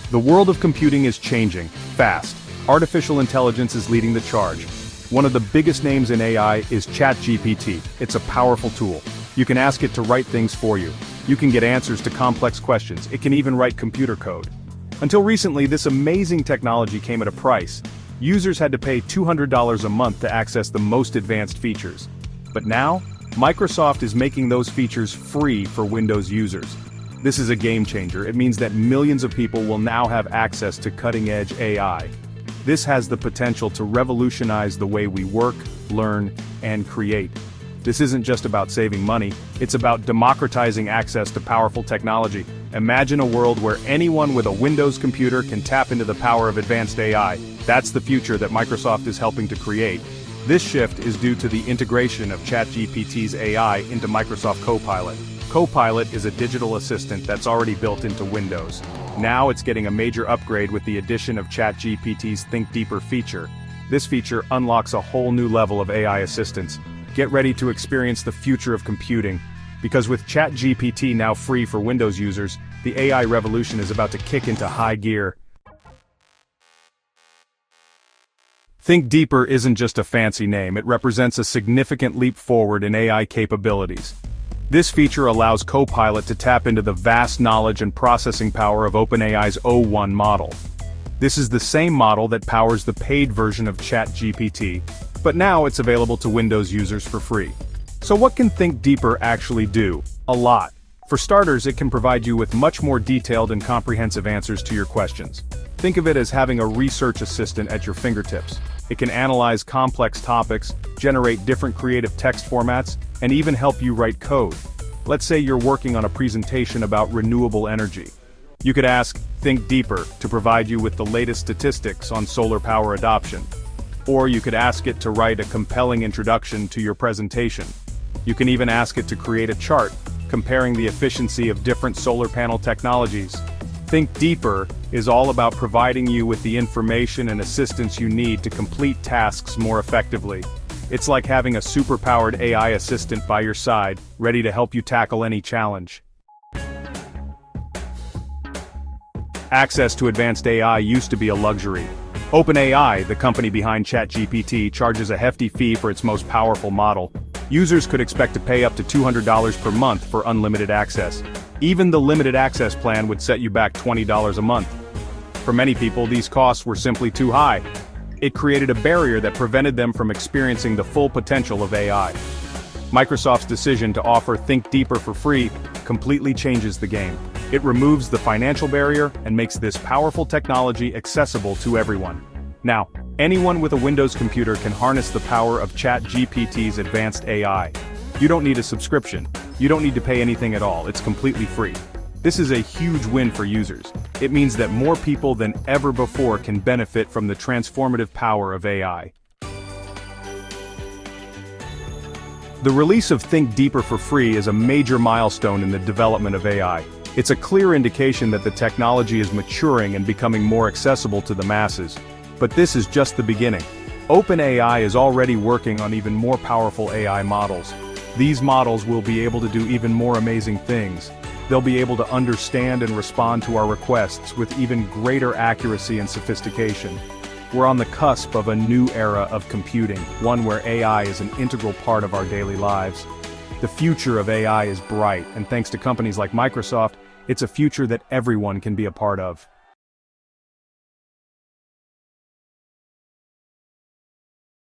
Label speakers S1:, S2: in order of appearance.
S1: The world of computing is changing, fast. Artificial intelligence is leading the charge. One of the biggest names in AI is ChatGPT. It's a powerful tool. You can ask it to write things for you. You can get answers to complex questions. It can even write computer code. Until recently, this amazing technology came at a price. Users had to pay $200 a month to access the most advanced features. But now, Microsoft is making those features free for Windows users. This is a game changer. It means that millions of people will now have access to cutting-edge AI. This has the potential to revolutionize the way we work, learn, and create. This isn't just about saving money, it's about democratizing access to powerful technology. Imagine a world where anyone with a Windows computer can tap into the power of advanced AI. That's the future that Microsoft is helping to create. This shift is due to the integration of ChatGPT's AI into Microsoft Copilot. Copilot is a digital assistant that's already built into Windows. Now it's getting a major upgrade with the addition of ChatGPT's Think Deeper feature. This feature unlocks a whole new level of AI assistance. Get ready to experience the future of computing. Because with ChatGPT now free for Windows users, the AI revolution is about to kick into high gear. Think Deeper isn't just a fancy name, it represents a significant leap forward in AI capabilities. This feature allows Copilot to tap into the vast knowledge and processing power of OpenAI's o1 model. This is the same model that powers the paid version of ChatGPT, but now it's available to Windows users for free. So what can Think Deeper actually do? A lot. For starters, it can provide you with much more detailed and comprehensive answers to your questions. Think of it as having a research assistant at your fingertips. It can analyze complex topics, generate different creative text formats, and even help you write code. Let's say you're working on a presentation about renewable energy. You could ask Think Deeper to provide you with the latest statistics on solar power adoption. Or you could ask it to write a compelling introduction to your presentation. You can even ask it to create a chart, comparing the efficiency of different solar panel technologies. Think Deeper is all about providing you with the information and assistance you need to complete tasks more effectively. It's like having a super-powered AI assistant by your side, ready to help you tackle any challenge. Access to advanced AI used to be a luxury. OpenAI, the company behind ChatGPT, charges a hefty fee for its most powerful model. Users could expect to pay up to $200 per month for unlimited access. Even the limited access plan would set you back $20 a month. For many people, these costs were simply too high. It created a barrier that prevented them from experiencing the full potential of AI. Microsoft's decision to offer Think Deeper for free completely changes the game. It removes the financial barrier and makes this powerful technology accessible to everyone. Now, anyone with a Windows computer can harness the power of ChatGPT's advanced AI. You don't need a subscription. You don't need to pay anything at all. It's completely free. This is a huge win for users. It means that more people than ever before can benefit from the transformative power of AI. The release of Think Deeper for free is a major milestone in the development of AI. It's a clear indication that the technology is maturing and becoming more accessible to the masses. But this is just the beginning. OpenAI is already working on even more powerful AI models. These models will be able to do even more amazing things. They'll be able to understand and respond to our requests with even greater accuracy and sophistication. We're on the cusp of a new era of computing, one where AI is an integral part of our daily lives. The future of AI is bright, and thanks to companies like Microsoft, it's a future that everyone can be a part of.